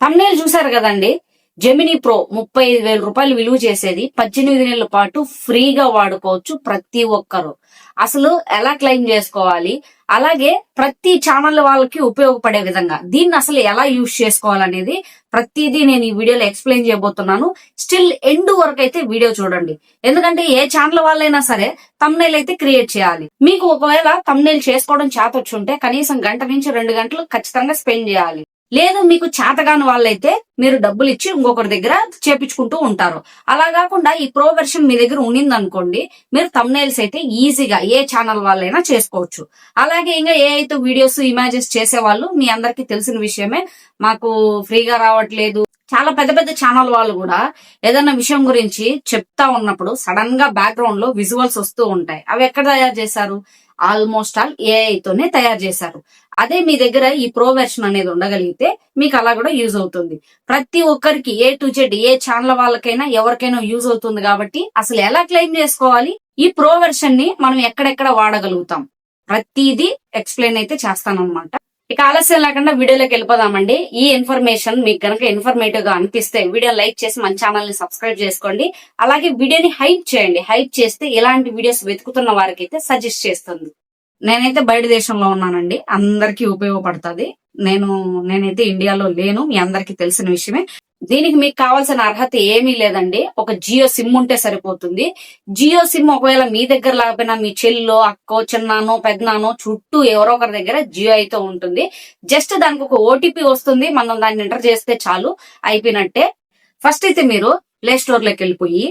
thumbnail చూసారు కదండి. Gemini pro 35,000 రూపాయలు విలువ చేసేది 18 నెలల పాటు ఫ్రీగా వాడుకోవచ్చు ప్రతి ఒక్కరు. అసలు ఎలా క్లెయిమ్ చేసుకోవాలి, అలాగే ప్రతి ఛానల్ వాళ్ళకి ఉపయోగపడే విధంగా దీన్ని అసలు ఎలా యూజ్ చేసుకోవాలనేది ప్రతిదీ నేను ఈ వీడియోలో ఎక్స్ప్లెయిన్ చేయబోతున్నాను. స్టిల్ ఎండ్ వరకు అయితే వీడియో చూడండి, ఎందుకంటే ఏ ఛానల్ వాళ్ళైనా సరే thumbnail అయితే క్రియేట్ చేయాలి. మీకు ఒకవేళ thumbnail చేసుకోవడం చేతొచ్చుంటే కనీసం గంట నుంచి 2 గంటలు ఖచ్చితంగా స్పెండ్ చేయాలి. లేదు మీకు చేతగాని వాళ్ళైతే మీరు డబ్బులు ఇచ్చి ఇంకొకరి దగ్గర చేపించుకుంటూ ఉంటారు. అలా కాకుండా ఈ ప్రో వెర్షన్ మీ దగ్గర ఉండింది అనుకోండి, మీరు thumbnails అయితే ఈజీగా ఏ ఛానల్ వాళ్ళైనా చేసుకోవచ్చు. అలాగే ఇంకా ఏ అయితే వీడియోస్ ఇమేజెస్ చేసేవాళ్ళు మీ అందరికి తెలిసిన విషయమే, మాకు ఫ్రీగా రావట్లేదు. చాలా పెద్ద పెద్ద ఛానల్ వాళ్ళు కూడా ఏదైనా విషయం గురించి చెప్తా ఉన్నప్పుడు సడన్ గా బ్యాక్గ్రౌండ్ లో విజువల్స్ వస్తూ ఉంటాయి. అవి ఎక్కడ తయారు చేశారు? ఆల్మోస్ట్ ఆల్ ఏఐ తోనే తయారు చేశారు. అదే మీ దగ్గర ఈ ప్రో వెర్షన్ అనేది ఉండగలిగితే మీకు అలా కూడా యూజ్ అవుతుంది. ప్రతి ఒక్కరికి A to Z A channel వాళ్ళకైనా ఎవరికైనా యూజ్ అవుతుంది. కాబట్టి అసలు ఎలా క్లెయిమ్ చేసుకోవాలి, ఈ ప్రో వెర్షన్ ని మనం ఎక్కడెక్కడ వాడగలుగుతాం, ప్రతిదీ ఎక్స్ప్లెయిన్ అయితే చేస్తానన్నమాట. ఇక ఆలస్యం లేకుండా వీడియోలోకి వెళ్ళిపోదామండి. ఈ ఇన్ఫర్మేషన్ మీకు కనుక ఇన్ఫర్మేటివ్ గా అనిపిస్తే వీడియో లైక్ చేసి మన ఛానల్ ని సబ్స్క్రైబ్ చేసుకోండి. అలాగే వీడియోని హైప్ చేయండి. హైప్ చేస్తే ఇలాంటి వీడియోస్ వెతుకుతున్న వారికి అయితే సజెస్ట్ చేస్తుంది. నేనైతే బయట దేశంలో ఉన్నానండి, అందరికీ ఉపయోగపడుతుంది. నేనైతే ఇండియాలో లేను, మీ అందరికీ తెలిసిన విషయమే. దీనికి మీకు కావాల్సిన అర్హత ఏమీ లేదండి. ఒక జియో సిమ్ ఉంటే సరిపోతుంది. జియో సిమ్ ఒకవేళ మీ దగ్గర లేకపోయినా మీ చెల్లో, అక్కో, చిన్నానో, పెద్దనానో చుట్టూ ఎవరో ఒకరి దగ్గర జియో అయితే ఉంటుంది. జస్ట్ దానికి ఒక ఓటీపీ వస్తుంది, మనం దాన్ని ఎంటర్ చేస్తే చాలు, అయిపోయినట్టే. ఫస్ట్ అయితే మీరు ప్లే స్టోర్ లోకి వెళ్ళిపోయి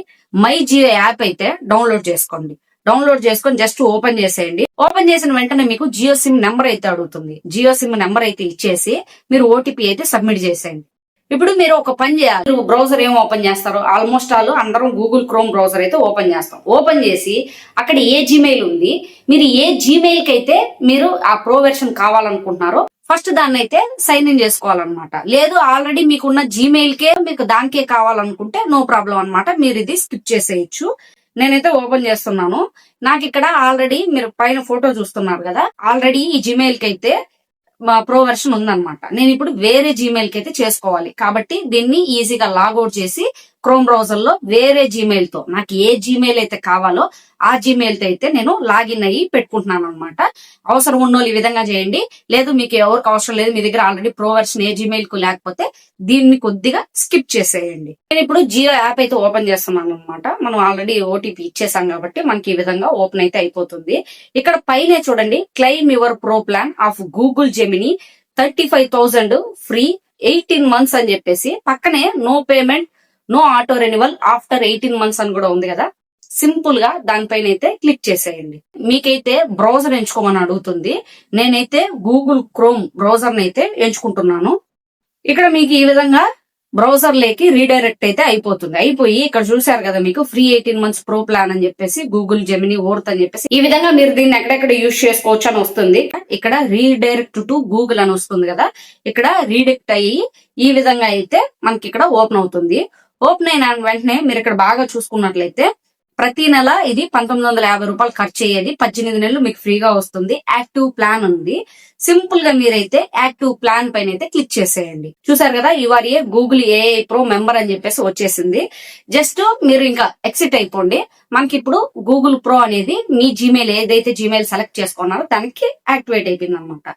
మై జియో యాప్ అయితే డౌన్లోడ్ చేసుకోండి. డౌన్లోడ్ చేసుకొని జస్ట్ ఓపెన్ చేసేయండి. ఓపెన్ చేసిన వెంటనే మీకు జియో సిమ్ నెంబర్ అయితే అడుగుతుంది. జియో సిమ్ నెంబర్ అయితే ఇచ్చేసి మీరు ఓటీపీ అయితే సబ్మిట్ చేసేయండి. ఇప్పుడు మీరు ఒక పని చేయాలి. బ్రౌజర్ ఏం ఓపెన్ చేస్తారు? ఆల్మోస్ట్ ఆల్ అందరం గూగుల్ క్రోమ్ బ్రౌజర్ అయితే ఓపెన్ చేస్తాం. ఓపెన్ చేసి అక్కడ ఏ జీమెయిల్ ఉంది, మీరు ఏ జీమెయిల్ కి అయితే మీరు ఆ ప్రో వెర్షన్ కావాలనుకుంటున్నారో ఫస్ట్ దాన్ని అయితే సైన్ ఇన్ చేసుకోవాలన్నమాట. లేదు ఆల్రెడీ మీకున్న జీమెయిల్ కే మీకు దానికే కావాలనుకుంటే నో ప్రాబ్లం అన్నమాట, మీరు ఇది స్కిప్ చేసేయచ్చు. నేనైతే ఓపెన్ చేస్తున్నాను. నాకు ఇక్కడ ఆల్రెడీ మీరు పైన ఫోటో చూస్తున్నారు కదా, ఆల్రెడీ ఈ జీమెయిల్ కి అయితే ప్రో వెర్షన్ ఉందన్నమాట. నేను ఇప్పుడు వేరే జీమెయిల్ కి అయితే చేసుకోవాలి. కాబట్టి దీన్ని ఈజీగా లాగౌట్ చేసి క్రోమ్ బ్రౌజర్ లో వేరే జీమెయిల్ తో నాకు ఏ జీమెయిల్ అయితే కావాలో ఆ జీమెయిల్ తో అయితే నేను లాగిన్ అయ్యి పెట్టుకుంటున్నాను అనమాట. అవసరం ఉన్నోళ్ళు ఈ విధంగా చేయండి. లేదు మీకు ఎవరికి అవసరం లేదు, మీ దగ్గర ఆల్రెడీ ప్రో వెర్షన్ ఏ జీమెయిల్ కు లేకపోతే దీన్ని కొద్దిగా స్కిప్ చేసేయండి. నేను ఇప్పుడు జియో యాప్ అయితే ఓపెన్ చేస్తున్నాను అనమాట. మనం ఆల్రెడీ ఓటీపీ ఇచ్చేసాం కాబట్టి మనకి ఈ విధంగా ఓపెన్ అయితే అయిపోతుంది. ఇక్కడ పైన చూడండి, claim your pro plan of Google Gemini 35,000 free 18 months అని చెప్పేసి పక్కనే no payment no auto renewal after 18 months అని కూడా ఉంది కదా. సింపుల్ గా దానిపైన అయితే క్లిక్ చేసేయండి. మీకైతే బ్రౌజర్ ఎంచుకోమని అడుగుతుంది. నేనైతే గూగుల్ క్రోమ్ బ్రౌజర్ అయితే ఎంచుకుంటున్నాను. ఇక్కడ మీకు ఈ విధంగా బ్రౌజర్ లేకి రీడైరెక్ట్ అయితే అయిపోతుంది. అయిపోయి ఇక్కడ చూసారు కదా మీకు ఫ్రీ 18 months ప్రో ప్లాన్ అని చెప్పేసి గూగుల్ జెమినీ ఓర్త్ అని చెప్పేసి ఈ విధంగా మీరు దీన్ని ఎక్కడెక్కడ యూజ్ చేసుకోవచ్చు అని వస్తుంది. ఇక్కడ రీడైరెక్ట్ టు గూగుల్ అని వస్తుంది కదా, ఇక్కడ రీడైరెక్ట్ అయ్యి ఈ విధంగా అయితే మనకి ఇక్కడ ఓపెన్ అవుతుంది. ఓపెన్ అయిన వెంటనే మీరు ఇక్కడ బాగా చూసుకున్నట్లయితే ప్రతి నెల ఇది 1950 రూపాయలు ఖర్చు అయ్యేది. 18 నెలలు మీకు ఫ్రీగా వస్తుంది. యాక్టివ్ ప్లాన్ ఉంది. సింపుల్ గా మీరైతే యాక్టివ్ ప్లాన్ పైన అయితే క్లిక్ చేసేయండి. చూసారు కదా, your A Google AI pro member అని చెప్పేసి వచ్చేసింది. జస్ట్ మీరు ఇంకా ఎక్సిట్ అయిపోండి. మనకి ఇప్పుడు గూగుల్ ప్రో అనేది మీ జీమెయిల్ ఏదైతే జీమెయిల్ సెలెక్ట్ చేసుకున్నారో దానికి యాక్టివేట్ అయిపోయింది అనమాట.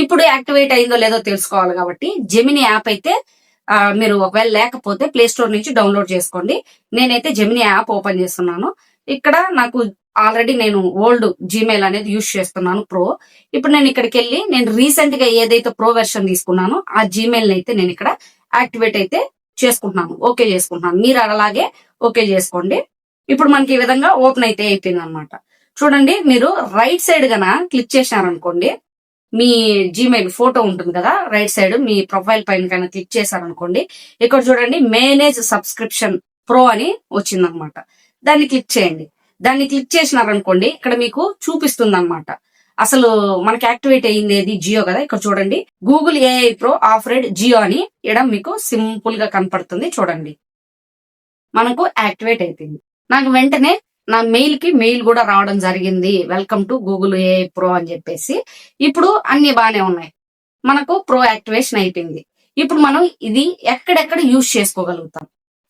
ఇప్పుడు యాక్టివేట్ అయిందో లేదో తెలుసుకోవాలి కాబట్టి జెమినీ యాప్ అయితే మీరు ఒకవేళ లేకపోతే ప్లే స్టోర్ నుంచి డౌన్లోడ్ చేసుకోండి. నేనైతే జెమినీ యాప్ ఓపెన్ చేస్తున్నాను. ఇక్కడ నాకు ఆల్రెడీ నేను ఓల్డ్ జీమెయిల్ అనేది యూజ్ చేస్తున్నాను ప్రో. ఇప్పుడు నేను ఇక్కడికి వెళ్ళి నేను రీసెంట్ గా ఏదైతే ప్రో వెర్షన్ తీసుకున్నానో ఆ జీమెయిల్ అయితే నేను ఇక్కడ యాక్టివేట్ అయితే చేసుకుంటున్నాను, ఓకే చేసుకుంటున్నాను. మీరు అలాగే ఓకే చేసుకోండి. ఇప్పుడు మనకి ఈ విధంగా ఓపెన్ అయితే అయిపోయింది అనమాట. చూడండి, మీరు రైట్ సైడ్ గన క్లిక్ చేశారనుకోండి, మీ జీమెయిల్ ఫోటో ఉంటుంది కదా రైట్ సైడ్, మీ ప్రొఫైల్ పైన కన్నా క్లిక్ చేశారనుకోండి, ఇక్కడ చూడండి మేనేజ్ సబ్స్క్రిప్షన్ ప్రో అని వచ్చిందనమాట. దాన్ని క్లిక్ చేయండి. దాన్ని క్లిక్ చేసినారనుకోండి ఇక్కడ మీకు చూపిస్తుంది అనమాట. అసలు మనకి యాక్టివేట్ అయ్యింది ఏది? జియో కదా. ఇక్కడ చూడండి Google AI pro offered Jio అని ఇక్కడ మీకు సింపుల్ గా కనపడుతుంది. చూడండి మనకు యాక్టివేట్ అయిపోయింది. నాకు వెంటనే నా మెయిల్ కి మెయిల్ కూడా రావడం జరిగింది, welcome to Google AI pro అని చెప్పేసి. ఇప్పుడు అన్ని బానే ఉన్నాయి, మనకు ప్రో యాక్టివేషన్ అయిపోయింది. ఇప్పుడు మనం ఇది ఎక్కడెక్కడ యూజ్ చేసుకోగలుగుతాం.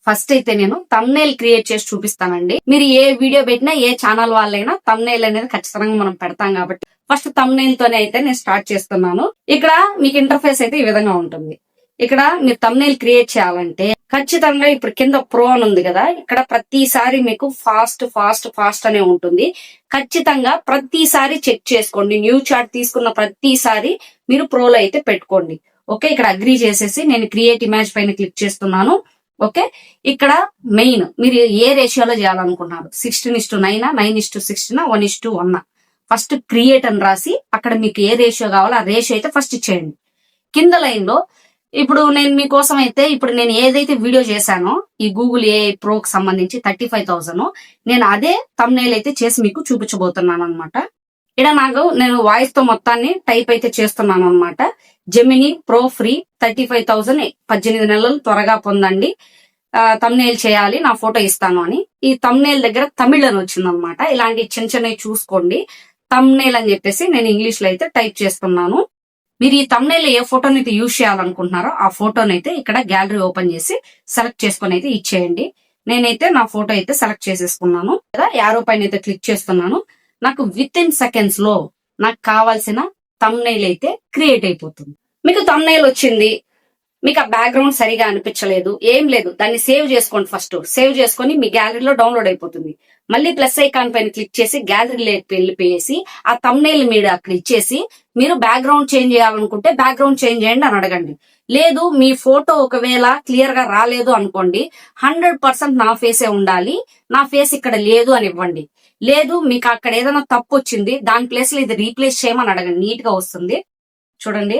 ఫస్ట్ అయితే నేను తమ్నైల్ క్రియేట్ చేసి చూపిస్తానండి. మీరు ఏ వీడియో పెట్టినా ఏ ఛానల్ వాళ్ళైనా తమ్నైల్ అనేది ఖచ్చితంగా మనం పెడతాం కాబట్టి ఫస్ట్ తమ్నైల్ తోనే అయితే నేను స్టార్ట్ చేస్తున్నాను. ఇక్కడ మీకు ఇంటర్ఫేస్ అయితే ఈ విధంగా ఉంటుంది. ఇక్కడ మీరు తమ్నైల్ క్రియేట్ చేయాలంటే ఖచ్చితంగా ఇప్పుడు కింద ప్రో అని ఉంది కదా, ఇక్కడ ప్రతిసారి మీకు ఫాస్ట్ ఫాస్ట్ ఫాస్ట్ అనే ఉంటుంది. ఖచ్చితంగా ప్రతిసారి చెక్ చేసుకోండి. న్యూ చార్ట్ తీసుకున్న ప్రతిసారి మీరు ప్రోలో అయితే పెట్టుకోండి. ఓకే, ఇక్కడ అగ్రీ చేసేసి నేను క్రియేట్ ఇమేజ్ పైన క్లిక్ చేస్తున్నాను. ఓకే, ఇక్కడ మెయిన్ మీరు ఏ రేషియోలో చేయాలనుకుంటున్నారు, 16:9, 9:16, 1:1. ఫస్ట్ క్రియేట్ అని రాసి అక్కడ మీకు ఏ రేషియో కావాలో ఆ రేషియో అయితే ఫస్ట్ ఇచ్చేయండి. కింద లైన్ లో ఇప్పుడు నేను మీకోసం అయితే ఇప్పుడు నేను ఏదైతే వీడియో చేశానో ఈ గూగుల్ ఏఐ ప్రోకి సంబంధించి 35,000 నేను అదే తమ్నైల్ అయితే చేసి మీకు చూపించబోతున్నాను అనమాట. ఇక్కడ నేను వాయిస్ తో మొత్తాన్ని టైప్ అయితే చేస్తున్నాను అనమాట. జెమినీ ప్రో ఫ్రీ 35,000 18 నెలలు త్వరగా పొందండి, తమ్నైల్ చేయాలి, నా ఫోటో ఇస్తాను అని. ఈ తమ్నైల్ దగ్గర తమిళ్ అని వచ్చింది అనమాట. ఇలాంటి చిన్న చిన్నవి చూసుకోండి. తమ్నైల్ అని చెప్పేసి నేను ఇంగ్లీష్ లో అయితే టైప్ చేస్తున్నాను. మీరు ఈ తమ్నైల్ ఏ ఫోటోని అయితే యూజ్ చేయాలనుకుంటున్నారో ఆ ఫోటోని అయితే ఇక్కడ గ్యాలరీ ఓపెన్ చేసి సెలెక్ట్ చేసుకుని అయితే ఇచ్చేయండి. నేనైతే నా ఫోటో అయితే సెలెక్ట్ చేసేసుకున్నాను కదా, యారో పైన అయితే క్లిక్ చేస్తున్నాను. నాకు విత్ ఇన్ సెకండ్స్ లో నాకు కావాల్సిన తమ్నైల్ అయితే క్రియేట్ అయిపోతుంది. మీకు తమ్నైల్ వచ్చింది, మీకు ఆ బ్యాక్గ్రౌండ్ సరిగా అనిపించలేదు, ఏం లేదు, దాన్ని సేవ్ చేసుకోండి. ఫస్ట్ సేవ్ చేసుకొని మీ గ్యాలరీలో డౌన్లోడ్ అయిపోతుంది. మళ్ళీ ప్లస్ ఐకాన్ పైన క్లిక్ చేసి గ్యాలరీలోకి వెళ్ళిపోయేసి ఆ తమ్నైల్ మీద అక్కడ ఇచ్చేసి మీరు బ్యాక్గ్రౌండ్ చేంజ్ చేయాలనుకుంటే బ్యాక్గ్రౌండ్ చేంజ్ చేయండి అని అడగండి. లేదు మీ ఫోటో ఒకవేళ క్లియర్ గా రాలేదు అనుకోండి, 100% నా ఫేసే ఉండాలి, నా ఫేస్ ఇక్కడ లేదు అని ఇవ్వండి. లేదు మీకు అక్కడ ఏదైనా తప్పు వచ్చింది, దాని ప్లేస్ లో ఇది రీప్లేస్ చేయమని అడగండి, నీట్ గా వస్తుంది. చూడండి,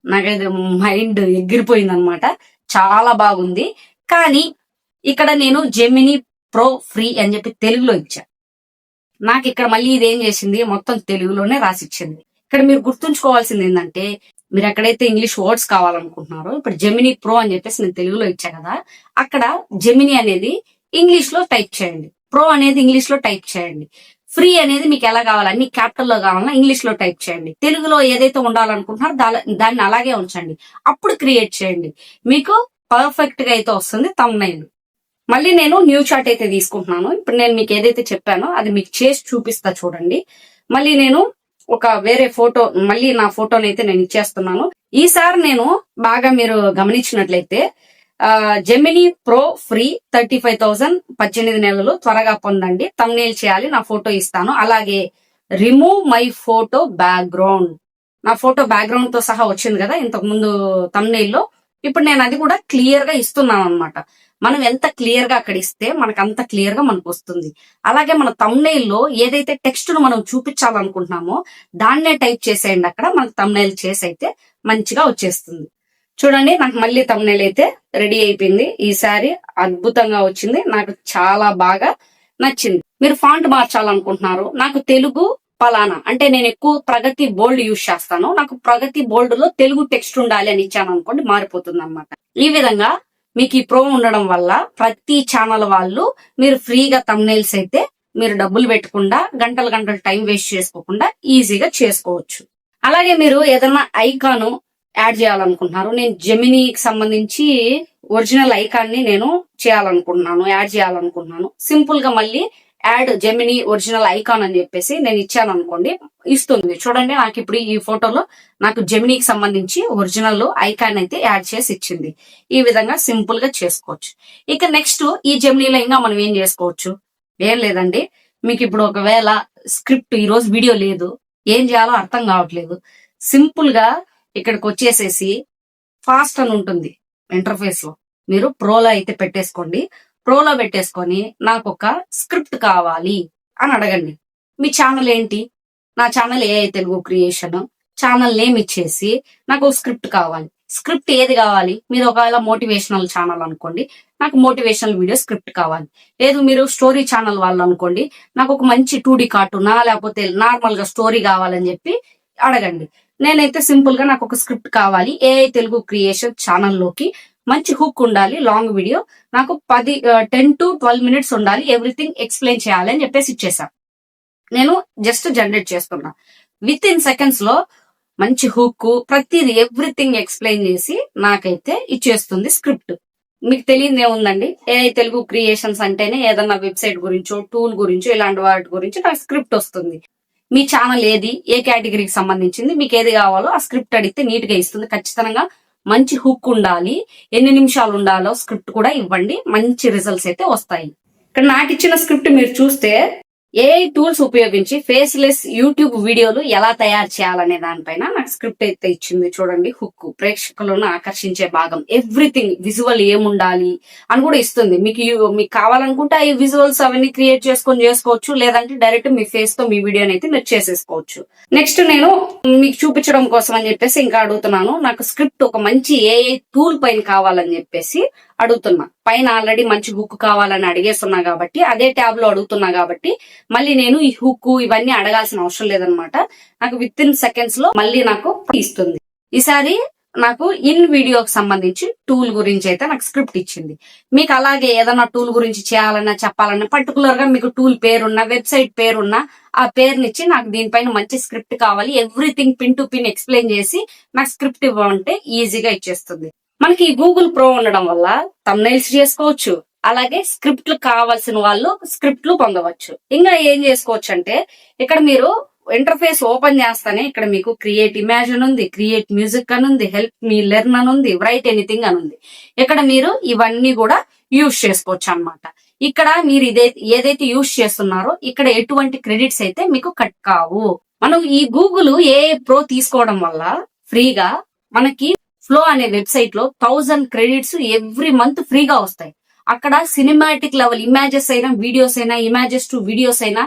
నాకైతే మైండ్ ఎగిరిపోయింది అనమాట, చాలా బాగుంది. కానీ ఇక్కడ నేను జెమినీ ప్రో ఫ్రీ అని చెప్పి తెలుగులో ఇచ్చా. నాకు ఇక్కడ మళ్ళీ ఇదేం చేసింది, మొత్తం తెలుగులోనే రాసిచ్చింది. ఇక్కడ మీరు గుర్తుంచుకోవాల్సింది ఏంటంటే, మీరు ఎక్కడైతే ఇంగ్లీష్ వర్డ్స్ కావాలనుకుంటున్నారో ఇప్పుడు జెమినీ ప్రో అని చెప్పేసి నేను తెలుగులో ఇచ్చా కదా, అక్కడ జెమినీ అనేది ఇంగ్లీష్ లో టైప్ చేయండి, ప్రో అనేది ఇంగ్లీష్ లో టైప్ చేయండి, ఫ్రీ అనేది మీకు ఎలా కావాలి, అన్ని క్యాపిటల్ లో కావాలన్నా ఇంగ్లీష్ లో టైప్ చేయండి, తెలుగులో ఏదైతే ఉండాలనుకుంటున్నారో దాన్ని అలాగే ఉంచండి, అప్పుడు క్రియేట్ చేయండి, మీకు పర్ఫెక్ట్ గా అయితే వస్తుంది తమ్నైల్. మళ్ళీ నేను న్యూ చార్ట్ అయితే తీసుకుంటున్నాను. ఇప్పుడు నేను మీకు ఏదైతే చెప్పానో అది మీకు చేసి చూపిస్తా చూడండి. మళ్ళీ నేను ఒక వేరే ఫోటో, మళ్ళీ నా ఫోటోని అయితే నేను ఇచ్చేస్తున్నాను. ఈసారి నేను బాగా మీరు గమనించినట్లయితే జెమినీ ప్రో ఫ్రీ 35,000 18 నెలలు త్వరగా పొందండి, తమ్నైల్ చేయాలి, నా ఫోటో ఇస్తాను, అలాగే రిమూవ్ మై ఫోటో బ్యాక్గ్రౌండ్, నా ఫోటో బ్యాక్గ్రౌండ్ తో సహా వచ్చింది కదా ఇంతకు ముందు తమ్నైల్ లో. ఇప్పుడు నేను అది కూడా క్లియర్ గా ఇస్తున్నాను అనమాట. మనం ఎంత క్లియర్ గా అక్కడ ఇస్తే మనకు అంత క్లియర్ గా మనకు వస్తుంది. అలాగే మన తమ్నైల్ లో ఏదైతే టెక్స్ట్ ను మనం చూపించాలనుకుంటున్నామో దాన్నే టైప్ చేసేయండి, అక్కడ మనకు తమ్నైల్ చేసి అయితే మంచిగా వచ్చేస్తుంది. చూడండి, నాకు మళ్ళీ తమ్నైల్ అయితే రెడీ అయిపోయింది. ఈసారి అద్భుతంగా వచ్చింది, నాకు చాలా బాగా నచ్చింది. మీరు ఫాంట్ మార్చాలనుకుంటున్నారు, నాకు తెలుగు పలానా అంటే నేను ఎక్కువ ప్రగతి బోల్డ్ యూజ్ చేస్తాను, నాకు ప్రగతి బోల్డ్ లో తెలుగు టెక్స్ట్ ఉండాలి అని ఇచ్చాను అనుకోండి, మారిపోతుంది అనమాట. ఈ విధంగా మీకు ఈ ప్రో ఉండడం వల్ల ప్రతి ఛానల్ వాళ్ళు మీరు ఫ్రీగా తమ్నైల్స్ అయితే మీరు డబ్బులు పెట్టకుండా గంటలు గంటలు టైం వేస్ట్ చేసుకోకుండా ఈజీగా చేసుకోవచ్చు. అలాగే మీరు ఏదైనా ఐకాన్ యాడ్ చేయాలనుకుంటున్నారు, నేను జెమినీకి సంబంధించి ఒరిజినల్ ఐకాన్ ని నేను చేయాలనుకుంటున్నాను, యాడ్ చేయాలనుకుంటున్నాను, సింపుల్ గా మళ్ళీ యాడ్ జెమినీ ఒరిజినల్ ఐకాన్ అని చెప్పేసి నేను ఇచ్చాను అనుకోండి, ఇస్తుంది. చూడండి, నాకు ఇప్పుడు ఈ ఫోటోలో నాకు జెమినీకి సంబంధించి ఒరిజినల్ ఐకాన్ అయితే యాడ్ చేసి ఇచ్చింది. ఈ విధంగా సింపుల్ గా చేసుకోవచ్చు. ఇక నెక్స్ట్ ఈ జెమినీలో ఇంకా మనం ఏం చేసుకోవచ్చు, ఏం లేదండి. మీకు ఇప్పుడు ఒకవేళ స్క్రిప్ట్ ఈ రోజు వీడియో లేదు, ఏం చేయాలో అర్థం కావట్లేదు, సింపుల్ గా ఇక్కడికి వచ్చేసేసి ఫాస్ట్ అని ఉంటుంది ఇంటర్ఫేస్ లో, మీరు ప్రోలో అయితే పెట్టేసుకోండి. ప్రోలో పెట్టేసుకొని నాకు ఒక స్క్రిప్ట్ కావాలి అని అడగండి. మీ ఛానల్ ఏంటి, నా channel AI Telugu creation, channel name ఇచ్చేసి నాకు ఒక స్క్రిప్ట్ కావాలి. స్క్రిప్ట్ ఏది కావాలి, మీరు ఒకవేళ మోటివేషనల్ ఛానల్ అనుకోండి, నాకు మోటివేషనల్ వీడియో స్క్రిప్ట్ కావాలి. లేదు మీరు స్టోరీ ఛానల్ వాళ్ళు అనుకోండి, నాకు ఒక మంచి 2D కార్టూనా లేకపోతే నార్మల్ గా స్టోరీ కావాలని చెప్పి అడగండి. నేనైతే సింపుల్ గా నాకు ఒక స్క్రిప్ట్ కావాలి, ఏఐ తెలుగు క్రియేషన్ ఛానల్లోకి మంచి హుక్ ఉండాలి, లాంగ్ వీడియో, నాకు 10 to 12 minutes ఉండాలి, ఎవ్రీథింగ్ ఎక్స్ప్లెయిన్ చేయాలి అని చెప్పేసి ఇచ్చేసా. నేను జస్ట్ జనరేట్ చేస్తున్నా. విత్ ఇన్ సెకండ్స్ లో మంచి హుక్, ప్రతిదీ ఎవ్రీథింగ్ ఎక్స్ప్లెయిన్ చేసి నాకైతే ఇచ్చేస్తుంది స్క్రిప్ట్. మీకు తెలియదు ఏముందండి, ఏఐ తెలుగు క్రియేషన్స్ అంటేనే ఏదన్నా వెబ్సైట్ గురించో టూల్ గురించో ఇలాంటి వాటి గురించి నాకు స్క్రిప్ట్ వస్తుంది. మీ ఛానల్ ఏది, ఏ కేటగిరీకి సంబంధించింది, మీకు ఏది కావాలో ఆ స్క్రిప్ట్ అడిగితే నీట్ గా ఇస్తుంది. ఖచ్చితంగా మంచి హుక్ ఉండాలి, ఎన్ని నిమిషాలు ఉండాలో స్క్రిప్ట్ కూడా ఇవ్వండి, మంచి రిజల్ట్స్ అయితే వస్తాయి. ఇక్కడ నాకు ఇచ్చిన స్క్రిప్ట్ మీరు చూస్తే ఏఐ టూల్స్ ఉపయోగించి ఫేస్లెస్ యూట్యూబ్ వీడియోలు ఎలా తయారు చేయాలనే దానిపైన నాకు స్క్రిప్ట్ అయితే ఇచ్చింది. చూడండి, హుక్, ప్రేక్షకులను ఆకర్షించే భాగం, ఎవ్రీథింగ్, విజువల్ ఏముండాలి అని కూడా ఇస్తుంది. మీకు కావాలనుకుంటే ఈ విజువల్స్ అవన్నీ క్రియేట్ చేసుకోవచ్చు, లేదంటే డైరెక్ట్ మీ ఫేస్ తో మీ వీడియోని అయితే మీరు చేసేసుకోవచ్చు. నెక్స్ట్ నేను మీకు చూపించడం కోసం అని చెప్పేసి ఇంకా అడుగుతున్నాను, నాకు స్క్రిప్ట్ ఒక మంచి ఏఐ టూల్ పైన కావాలని చెప్పేసి అడుగుతున్నా. పైన ఆల్రెడీ మంచి హుక్ కావాలని అడిగేస్తున్నా కాబట్టి, అదే ట్యాబ్ లో అడుగుతున్నా కాబట్టి మళ్ళీ నేను ఈ హుక్ ఇవన్నీ అడగాల్సిన అవసరం లేదనమాట. నాకు విత్ ఇన్ సెకండ్స్ లో మళ్ళీ నాకు ఇస్తుంది. ఈసారి నాకు ఇన్ వీడియోకి సంబంధించి టూల్ గురించి అయితే నాకు స్క్రిప్ట్ ఇచ్చింది. మీకు అలాగే ఏదైనా టూల్ గురించి చేయాలన్నా చెప్పాలన్నా, పర్టికులర్ గా మీకు టూల్ పేరున్నా, వెబ్సైట్ పేరున్నా ఆ పేరునిచ్చి నాకు దీనిపైన మంచి స్క్రిప్ట్ కావాలి, everything pin to pin explain చేసి నాకు స్క్రిప్ట్ ఇవ్వమంటే ఈజీగా ఇచ్చేస్తుంది. మనకి గూగుల్ ప్రో ఉండడం వల్ల థంబ్నెయిల్స్ చేసుకోవచ్చు, అలాగే స్క్రిప్ట్లు కావాల్సిన వాళ్ళు స్క్రిప్ట్లు పొందవచ్చు. ఇంకా ఏం చేసుకోవచ్చు అంటే, ఇక్కడ మీరు ఇంటర్ఫేస్ ఓపెన్ చేస్తానే ఇక్కడ మీకు క్రియేట్ ఇమేజ్ అని ఉంది, క్రియేట్ మ్యూజిక్ అని ఉంది, హెల్ప్ మీ లెర్న్ అని ఉంది, రైట్ ఎనీథింగ్ అని ఉంది. ఇక్కడ మీరు ఇవన్నీ కూడా యూజ్ చేసుకోవచ్చు అన్నమాట. ఇక్కడ మీరు ఏదైతే యూజ్ చేస్తున్నారో ఇక్కడ ఎటువంటి క్రెడిట్స్ అయితే మీకు కట్ కావు. మనం ఈ గూగుల్ ఏఐ ప్రో తీసుకోవడం వల్ల ఫ్రీగా మనకి ఫ్లో అనే వెబ్సైట్ లో 1000 క్రెడిట్స్ ఎవ్రీ మంత్ ఫ్రీగా వస్తాయి. అక్కడ సినిమాటిక్ లెవెల్ ఇమేజెస్ అయినా, వీడియోస్ అయినా, ఇమేజెస్ టు వీడియోస్ అయినా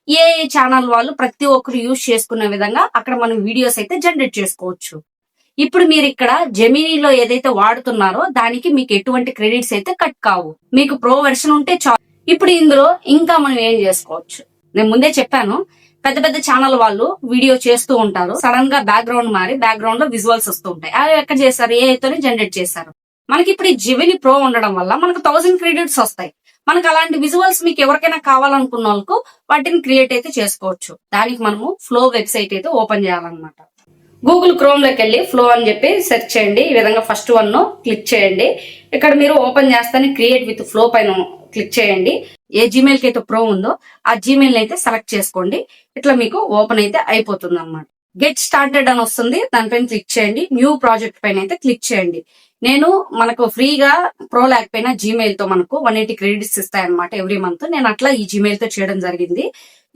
ఏ ఛానల్ వాళ్ళు ప్రతి ఒక్కరు యూజ్ చేసుకునే విధంగా అక్కడ మనం వీడియోస్ అయితే జనరేట్ చేసుకోవచ్చు. ఇప్పుడు మీరు ఇక్కడ జెమినీలో ఏదైతే వాడుతున్నారో దానికి మీకు ఎటువంటి క్రెడిట్స్ అయితే కట్ కావు. మీకు ప్రో వెర్షన్ ఉంటే చాలు. ఇప్పుడు ఇందులో ఇంకా మనం ఏం చేసుకోవచ్చు, నేను ముందే చెప్పాను, పెద్ద పెద్ద ఛానల్ వాళ్ళు వీడియో చేస్తూ ఉంటారు, సడన్ గా బ్యాక్గ్రౌండ్ మారి బ్యాక్గ్రౌండ్ లో విజువల్స్ వస్తూ ఉంటాయి. అవి ఎక్కడ చేశారు, ఏఐతోనే జనరేట్ చేశారు. మనకి ఇప్పుడు ఈ జెమినీ ప్రో ఉండడం వల్ల మనకు 1000 క్రెడిట్స్ వస్తాయి. మనకు అలాంటి విజువల్స్ మీకు ఎవరికైనా కావాలనుకున్న వాళ్ళకు వాటిని క్రియేట్ అయితే చేసుకోవచ్చు. దానికి మనము ఫ్లో వెబ్సైట్ అయితే ఓపెన్ చేయాలన్నమాట. గూగుల్ క్రోమ్ లోకి వెళ్ళి ఫ్లో అని చెప్పి సెర్చ్ చేయండి. ఈ విధంగా ఫస్ట్ వన్ క్లిక్ చేయండి. ఇక్కడ మీరు ఓపెన్ చేస్తానే క్రియేట్ విత్ ఫ్లో పైన క్లిక్ చేయండి. ఏ జీమెయిల్ కి అయితే ప్రో ఉందో ఆ జీమెయిల్ అయితే సెలెక్ట్ చేసుకోండి. ఇట్లా మీకు ఓపెన్ అయితే అయిపోతుంది అన్నమాట. గెట్ స్టార్టెడ్ అని వస్తుంది, దానిపైన క్లిక్ చేయండి. న్యూ ప్రాజెక్ట్ పైన అయితే క్లిక్ చేయండి. నేను మనకు ఫ్రీగా ప్రో లేకపోయినా జీమెయిల్ తో మనకు 180 క్రెడిట్స్ ఇస్తాయన్నమాట ఎవ్రీ మంత్. నేను అట్లా ఈ జీమెయిల్ తో చేయడం జరిగింది.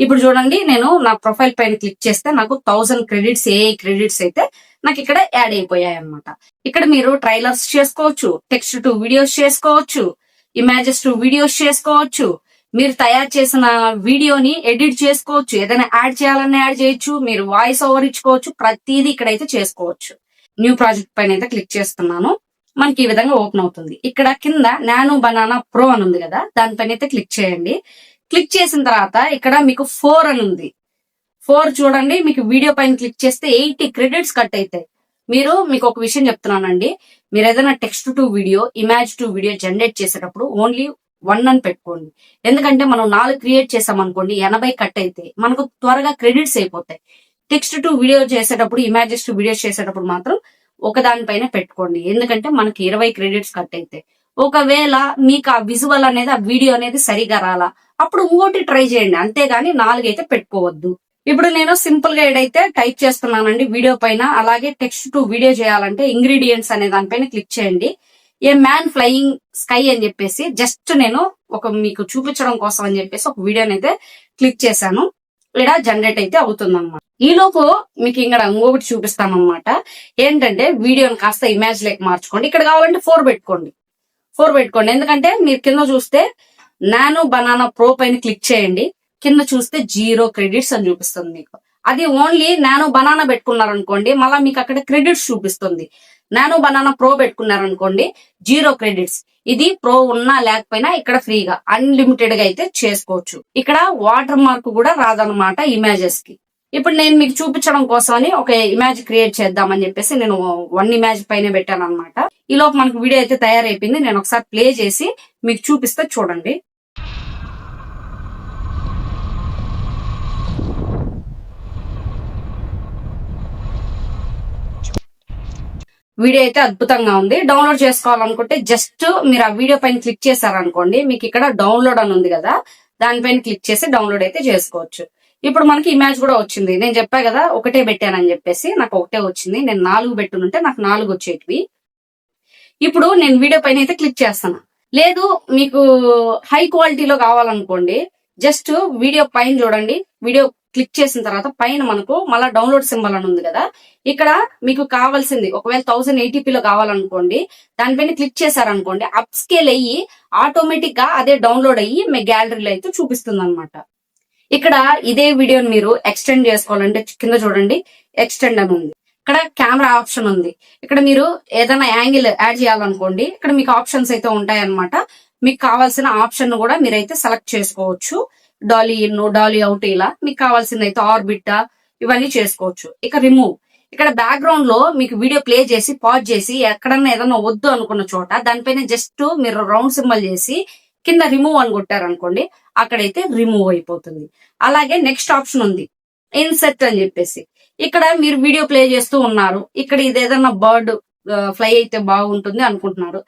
ఇప్పుడు చూడండి, నేను నా ప్రొఫైల్ పైన క్లిక్ చేస్తే నాకు 1000 క్రెడిట్స్, ఏఐ క్రెడిట్స్ అయితే నాకు ఇక్కడ యాడ్ అయిపోయాయి అన్నమాట. ఇక్కడ మీరు ట్రైలర్స్ చేసుకోవచ్చు, టెక్స్ట్ టు వీడియోస్ చేసుకోవచ్చు, ఇమేజెస్ టు వీడియోస్ చేసుకోవచ్చు, మీరు తయారు చేసిన వీడియోని ఎడిట్ చేసుకోవచ్చు, ఏదైనా యాడ్ చేయాలన్నా యాడ్ చేయొచ్చు, మీరు వాయిస్ ఓవర్ ఇచ్చుకోవచ్చు, ప్రతిదీ ఇక్కడైతే చేసుకోవచ్చు. న్యూ ప్రాజెక్ట్ పైన అయితే క్లిక్ చేస్తున్నాను. మనకి ఈ విధంగా ఓపెన్ అవుతుంది. ఇక్కడ కింద నానో బనానా ప్రో అని ఉంది కదా, దానిపైన అయితే క్లిక్ చేయండి. క్లిక్ చేసిన తర్వాత ఇక్కడ మీకు 4 అని ఉంది. 4 చూడండి, మీకు వీడియో పైన క్లిక్ చేస్తే 80 క్రెడిట్స్ కట్ అవుతాయి. మీకు ఒక విషయం చెప్తున్నానండి, మీరు ఏదైనా text to video, image to video generate చేసేటప్పుడు ఓన్లీ 1 అని పెట్టుకోండి. ఎందుకంటే మనం 4 క్రియేట్ చేసాం అనుకోండి, 80 కట్ అయితే మనకు త్వరగా క్రెడిట్స్ అయిపోతాయి. టెక్స్ట్ టు వీడియో చేసేటప్పుడు, ఇమేజెస్ టు వీడియోస్ చేసేటప్పుడు మాత్రం ఒకదానిపైన పెట్టుకోండి, ఎందుకంటే మనకి 20 క్రెడిట్స్ కట్ అయితే. ఒకవేళ మీకు ఆ విజువల్ అనేది, ఆ వీడియో అనేది సరిగా రాలా, అప్పుడు ఇంకోటి ట్రై చేయండి, అంతేగాని 4 అయితే పెట్టుకోవద్దు. ఇప్పుడు నేను సింపుల్ గా ఏదైతే టైప్ చేస్తున్నానండి వీడియో పైన. అలాగే టెక్స్ట్ టు వీడియో చేయాలంటే ఇంగ్రీడియంట్స్ అనే దానిపైన క్లిక్ చేయండి. ఏ మ్యాన్ ఫ్లయింగ్ స్కై అని చెప్పేసి జస్ట్ నేను మీకు చూపించడం కోసం అని చెప్పేసి ఒక వీడియోని అయితే క్లిక్ చేశాను. ఇలా జనరేట్ అయితే అవుతుంది అన్నమాట. ఈ లోపు మీకు ఇక్కడ ఇంకొకటి చూపిస్తాను అనమాట. ఏంటంటే వీడియోని కాస్త ఇమేజ్ లేక మార్చుకోండి. ఇక్కడ కావాలంటే 4 పెట్టుకోండి. ఎందుకంటే మీరు కింద చూస్తే నానో బనానా ప్రో పైన క్లిక్ చేయండి. కింద చూస్తే 0 క్రెడిట్స్ అని చూపిస్తుంది మీకు. అది ఓన్లీ నానో బనానా పెట్టుకున్నారనుకోండి, మళ్ళీ మీకు అక్కడ క్రెడిట్స్ చూపిస్తుంది. నానో బనానా ప్రో పెట్టుకున్నారనుకోండి 0 క్రెడిట్స్. ఇది ప్రో ఉన్నా లేకపోయినా ఇక్కడ ఫ్రీగా అన్లిమిటెడ్ గా అయితే చేసుకోవచ్చు. ఇక్కడ వాటర్ మార్క్ కూడా రాదనమాట ఇమేజెస్ కి. ఇప్పుడు నేను మీకు చూపించడం కోసమని ఒక ఇమేజ్ క్రియేట్ చేద్దామని చెప్పేసి నేను 1 ఇమేజ్ పైన పెట్టాను అనమాట. ఈ లోపు మనకు వీడియో అయితే తయారైపోయింది. నేను ఒకసారి ప్లే చేసి మీకు చూపిస్తే చూడండి. వీడియో అయితే అద్భుతంగా ఉంది. డౌన్లోడ్ చేసుకోవాలనుకుంటే జస్ట్ మీరు ఆ వీడియో పైన క్లిక్ చేశారనుకోండి, మీకు ఇక్కడ డౌన్లోడ్ అని ఉంది కదా, దానిపైన క్లిక్ చేసి డౌన్లోడ్ అయితే చేసుకోవచ్చు. ఇప్పుడు మనకి ఇమేజ్ కూడా వచ్చింది. నేను చెప్పా కదా ఒకటే పెట్టానని చెప్పేసి, నాకు ఒకటే వచ్చింది. నేను 4 పెట్టునుంటే నాకు 4 వచ్చేటివి. ఇప్పుడు నేను వీడియో పైన అయితే క్లిక్ చేస్తాను. లేదు మీకు హై క్వాలిటీలో కావాలనుకోండి, జస్ట్ వీడియో పైన చూడండి. వీడియో క్లిక్ చేసిన తర్వాత పైన మనకు మళ్ళీ డౌన్లోడ్ సింబల్ అని ఉంది కదా, ఇక్కడ మీకు కావాల్సింది ఒకవేళ 1080p కావాలనుకోండి, దానిపైన క్లిక్ చేశారనుకోండి, అప్ స్కేల్ అయ్యి ఆటోమేటిక్ గా అదే డౌన్లోడ్ అయ్యి మీ గ్యాలరీలో అయితే చూపిస్తుంది అనమాట. ఇక్కడ ఇదే వీడియోని మీరు ఎక్స్టెండ్ చేసుకోవాలంటే కింద చూడండి ఎక్స్టెండ్ అని ఉంది. ఇక్కడ కెమెరా ఆప్షన్ ఉంది. ఇక్కడ మీరు ఏదైనా యాంగిల్ యాడ్ చేయాలనుకోండి, ఇక్కడ మీకు ఆప్షన్స్ అయితే ఉంటాయన్నమాట. మీకు కావాల్సిన ఆప్షన్ కూడా మీరైతే సెలెక్ట్ చేసుకోవచ్చు. డాలీ ఇన్, డాలీ అవుట్, ఇలా మీకు కావాల్సింది అయితే ఆర్బిట్ ఇవన్నీ చేసుకోవచ్చు. ఇక రిమూవ్, ఇక్కడ బ్యాక్గ్రౌండ్ లో మీకు వీడియో ప్లే చేసి పాజ్ చేసి ఎక్కడన్నా ఏదన్నా వద్దు అనుకున్న చోట దానిపైన జస్ట్ మీరు రౌండ్ సింబల్ చేసి కింద రిమూవ్ అని కొట్టారనుకోండి, అక్కడైతే రిమూవ్ అయిపోతుంది. అలాగే నెక్స్ట్ ఆప్షన్ ఉంది ఇన్సెట్ అని చెప్పేసి. ఇక్కడ మీరు వీడియో ప్లే చేస్తూ ఉన్నారు, ఇక్కడ ఇది ఏదన్నా బర్డ్ ఫ్లై అయితే బాగుంటుంది అనుకుంటున్నారు,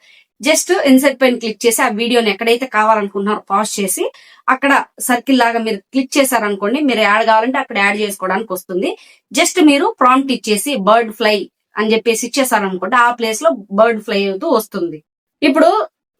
జస్ట్ ఇన్సెట్ పైన క్లిక్ చేసి ఆ వీడియోని ఎక్కడైతే కావాలనుకుంటున్నారో పాజ్ చేసి అక్కడ సర్కిల్ లాగా మీరు క్లిక్ చేశారనుకోండి, మీరు యాడ్ కావాలంటే అక్కడ యాడ్ చేసుకోవడానికి వస్తుంది. జస్ట్ మీరు ప్రాంప్ట్ ఇచ్చేసి బర్డ్ ఫ్లై అని చెప్పేసి ఇచ్చేసారనుకోండి, ఆ ప్లేస్ లో బర్డ్ ఫ్లై అవుతూ వస్తుంది. ఇప్పుడు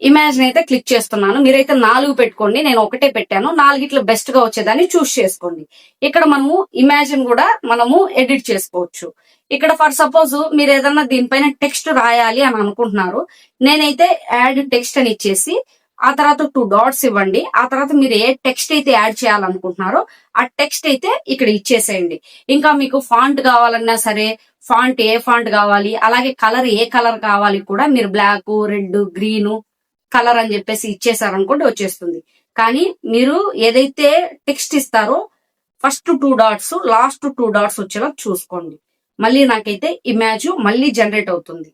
ఇమేజ్ అయితే క్లిక్ చేస్తున్నాను. మీరైతే 4 పెట్టుకోండి, నేను ఒకటే పెట్టాను. 4 బెస్ట్ గా వచ్చేదాన్ని చూస్ చేసుకోండి. ఇక్కడ మనము ఇమేజ్ కూడా మనము ఎడిట్ చేసుకోవచ్చు. ఇక్కడ ఫర్ సపోజ్ మీరు ఏదన్నా దీనిపైన టెక్స్ట్ రాయాలి అని అనుకుంటున్నారు, నేనైతే యాడ్ టెక్స్ట్ అని ఇచ్చేసి ఆ తర్వాత 2 డాట్స్ ఇవ్వండి. ఆ తర్వాత మీరు ఏ టెక్స్ట్ అయితే యాడ్ చేయాలనుకుంటున్నారో ఆ టెక్స్ట్ అయితే ఇక్కడ ఇచ్చేసేయండి. ఇంకా మీకు ఫాంట్ కావాలన్నా సరే, ఫాంట్ ఏ ఫాంట్ కావాలి, అలాగే కలర్ ఏ కలర్ కావాలి కూడా మీరు బ్లాక్, రెడ్, గ్రీన్ కలర్ అని చెప్పేసి ఇచ్చేసారనుకోండి వచ్చేస్తుంది. కానీ మీరు ఏదైతే టెక్స్ట్ ఇస్తారో ఫస్ట్ 2 డాట్స్, లాస్ట్ 2 డాట్స్ వచ్చేలా చూసుకోండి. మళ్ళీ నాకైతే ఇమేజ్ మళ్ళీ జనరేట్ అవుతుంది.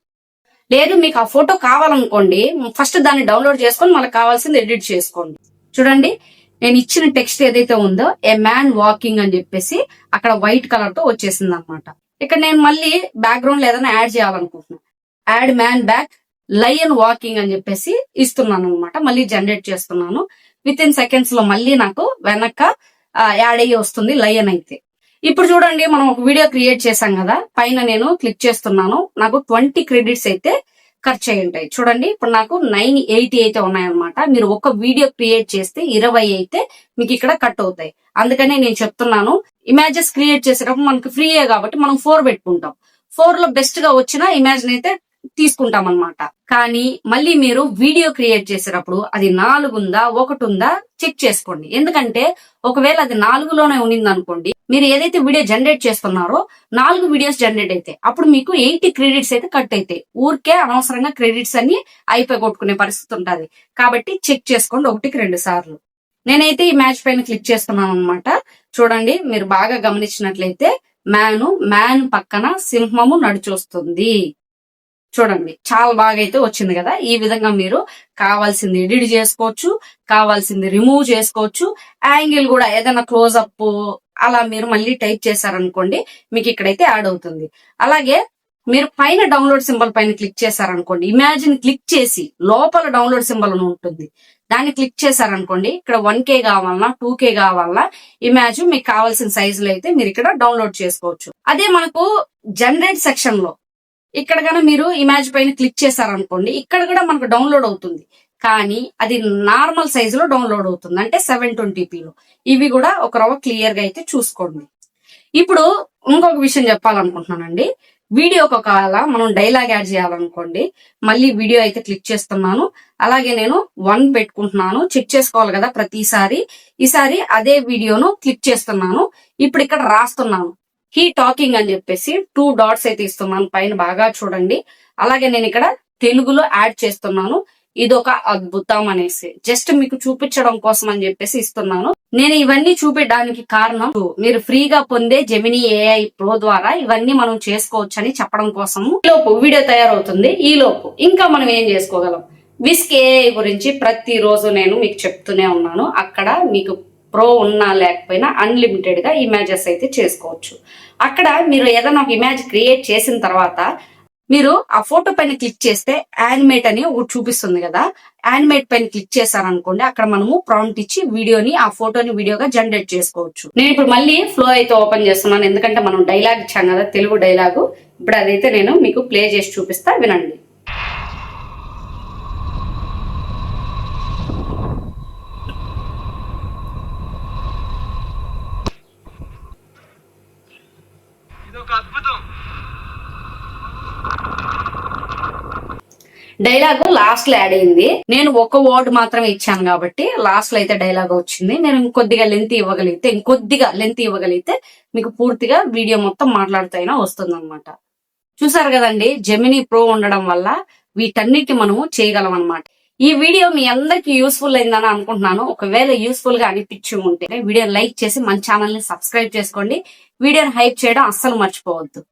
లేదు మీకు ఆ ఫోటో కావాలనుకోండి, ఫస్ట్ దాన్ని డౌన్లోడ్ చేసుకొని మళ్ళీ కావాల్సింది ఎడిట్ చేసుకోండి. చూడండి, నేను ఇచ్చిన టెక్స్ట్ ఏదైతే ఉందో ఏ మ్యాన్ వాకింగ్ అని చెప్పేసి అక్కడ వైట్ కలర్ తో వచ్చేసింది అనమాట. ఇక్కడ నేను మళ్ళీ బ్యాక్గ్రౌండ్ లో ఏదైనా యాడ్ చేయాలనుకుంటున్నాను, add man back lion walking అని చెప్పేసి ఇస్తున్నాను అనమాట. మళ్ళీ జనరేట్ చేస్తున్నాను. విత్ ఇన్ సెకండ్స్ లో మళ్ళీ నాకు వెనక యాడ్ అయ్యి వస్తుంది లయన్ అయితే. ఇప్పుడు చూడండి, మనం ఒక వీడియో క్రియేట్ చేశాం కదా, పైన నేను క్లిక్ చేస్తున్నాను, నాకు 20 క్రెడిట్స్ అయితే ఖర్చు అయి ఉంటాయి. చూడండి, ఇప్పుడు నాకు 980 అయితే ఉన్నాయన్నమాట. మీరు ఒక వీడియో క్రియేట్ చేస్తే 20 అయితే మీకు ఇక్కడ కట్ అవుతాయి. అందుకనే నేను చెప్తున్నాను, ఇమేజెస్ క్రియేట్ చేసేటప్పుడు మనకి ఫ్రీయే కాబట్టి మనం 4 పెట్టుకుంటాం. 4 లో బెస్ట్ గా వచ్చిన ఇమేజ్ అయితే తీసుకుంటాం అనమాట. కానీ మళ్ళీ మీరు వీడియో క్రియేట్ చేసేటప్పుడు అది 4 ఉందా 1 ఉందా చెక్ చేసుకోండి. ఎందుకంటే ఒకవేళ అది 4లోనే ఉండింది అనుకోండి, మీరు ఏదైతే వీడియో జనరేట్ చేస్తున్నారో 4 వీడియోస్ జనరేట్ అయితే అప్పుడు మీకు 80 క్రెడిట్స్ అయితే కట్ అవుతాయి. ఊరికే అనవసరంగా క్రెడిట్స్ అన్ని అయిపోయి కొట్టుకునే పరిస్థితి ఉంటుంది. కాబట్టి చెక్ చేసుకోండి 1కి 2 సార్లు. నేనైతే ఈ మ్యాచ్ పైన క్లిక్ చేస్తున్నాను అనమాట. చూడండి, మీరు బాగా గమనించినట్లయితే మ్యాన్ పక్కన సింహము నడిచొస్తుంది. చూడండి, చాలా బాగా అయితే వచ్చింది కదా. ఈ విధంగా మీరు కావాల్సింది ఎడిట్ చేసుకోవచ్చు, కావాల్సింది రిమూవ్ చేసుకోవచ్చు. యాంగిల్ కూడా ఏదైనా క్లోజ్అప్ అలా మీరు మళ్ళీ టైప్ చేశారనుకోండి, మీకు ఇక్కడైతే యాడ్ అవుతుంది. అలాగే మీరు పైన డౌన్లోడ్ సింబల్ పైన క్లిక్ చేశారనుకోండి, ఇమాజిన్ క్లిక్ చేసి లోపల డౌన్లోడ్ సింబల్ అని ఉంటుంది, దాన్ని క్లిక్ చేశారనుకోండి, ఇక్కడ 1K కావాలన్నా 2K కావాలన్నా ఇమేజ్ మీకు కావాల్సిన సైజులో అయితే మీరు ఇక్కడ డౌన్లోడ్ చేసుకోవచ్చు. అదే మనకు జనరేట్ సెక్షన్ లో ఇక్కడ కన్నా మీరు ఇమేజ్ పైన క్లిక్ చేశారనుకోండి, ఇక్కడ కూడా మనకు డౌన్లోడ్ అవుతుంది. కానీ అది నార్మల్ సైజులో డౌన్లోడ్ అవుతుంది, అంటే 720pలో. ఇవి కూడా ఒక రవ్వ క్లియర్ గా అయితే చూసుకోండి. ఇప్పుడు ఇంకొక విషయం చెప్పాలనుకుంటున్నానండి. వీడియోకి ఒకవేళ మనం డైలాగ్ యాడ్ చేయాలనుకోండి, మళ్ళీ వీడియో అయితే క్లిక్ చేస్తున్నాను. అలాగే నేను 1 పెట్టుకుంటున్నాను, చెక్ చేసుకోవాలి కదా ప్రతిసారి. ఈసారి అదే వీడియోను క్లిక్ చేస్తున్నాను. ఇప్పుడు ఇక్కడ రాస్తున్నాను హీ టాకింగ్ అని చెప్పేసి 2 డాట్స్ అయితే ఇస్తున్నాను పైన, బాగా చూడండి. అలాగే నేను ఇక్కడ తెలుగులో యాడ్ చేస్తున్నాను, ఇదొక అద్భుతం అనేసి జస్ట్ మీకు చూపించడం కోసం అని చెప్పేసి ఇస్తున్నాను. నేను ఇవన్నీ చూపించడానికి కారణం మీరు ఫ్రీగా పొందే జెమినీ AI ప్రో ద్వారా ఇవన్నీ మనం చేసుకోవచ్చు అని చెప్పడం కోసం. ఈ లోపు వీడియో తయారవుతుంది, ఈ లోపు ఇంకా మనం ఏం చేసుకోగలం. విస్క్ AI గురించి ప్రతిరోజు నేను మీకు చెప్తూనే ఉన్నాను. అక్కడ మీకు ప్రో ఉన్నా లేకపోయినా అన్లిమిటెడ్ గా ఇమేజెస్ అయితే చేసుకోవచ్చు. అక్కడ మీరు ఏదైనా ఒక ఇమేజ్ క్రియేట్ చేసిన తర్వాత మీరు ఆ ఫోటో పైన క్లిక్ చేస్తే యానిమేట్ అని ఒకటి చూపిస్తుంది కదా, యానిమేట్ పైన క్లిక్ చేశారనుకోండి, అక్కడ మనము ప్రాంప్ట్ ఇచ్చి వీడియోని ఆ ఫోటోని వీడియోగా జనరేట్ చేసుకోవచ్చు. నేను ఇప్పుడు మళ్ళీ ఫ్లో అయితే ఓపెన్ చేస్తున్నాను, ఎందుకంటే మనం డైలాగ్ ఇచ్చాం కదా, తెలుగు డైలాగు. ఇప్పుడు అదైతే నేను మీకు ప్లే చేసి చూపిస్తా, వినండి. డైలాగ్ లాస్ట్ లో యాడ్ అయింది. నేను ఒక వర్డ్ మాత్రమే ఇచ్చాను కాబట్టి లాస్ట్ లో అయితే డైలాగ్ వచ్చింది. నేను ఇంకొద్దిగా లెంత్ ఇవ్వగలిగితే మీకు పూర్తిగా వీడియో మొత్తం మాట్లాడుతూ వస్తుంది అనమాట. చూసారు కదండి, జెమినీ ప్రో ఉండడం వల్ల వీటన్నిటి మనము చేయగలం అనమాట. ఈ వీడియో మీ అందరికి యూస్ఫుల్ అయిందని అనుకుంటున్నాను. ఒకవేళ యూస్ఫుల్ గా అనిపించి ఉంటే వీడియోని లైక్ చేసి మన ఛానల్ ని సబ్స్క్రైబ్ చేసుకోండి. వీడియోని హైప్ చేయడం అస్సలు మర్చిపోవద్దు.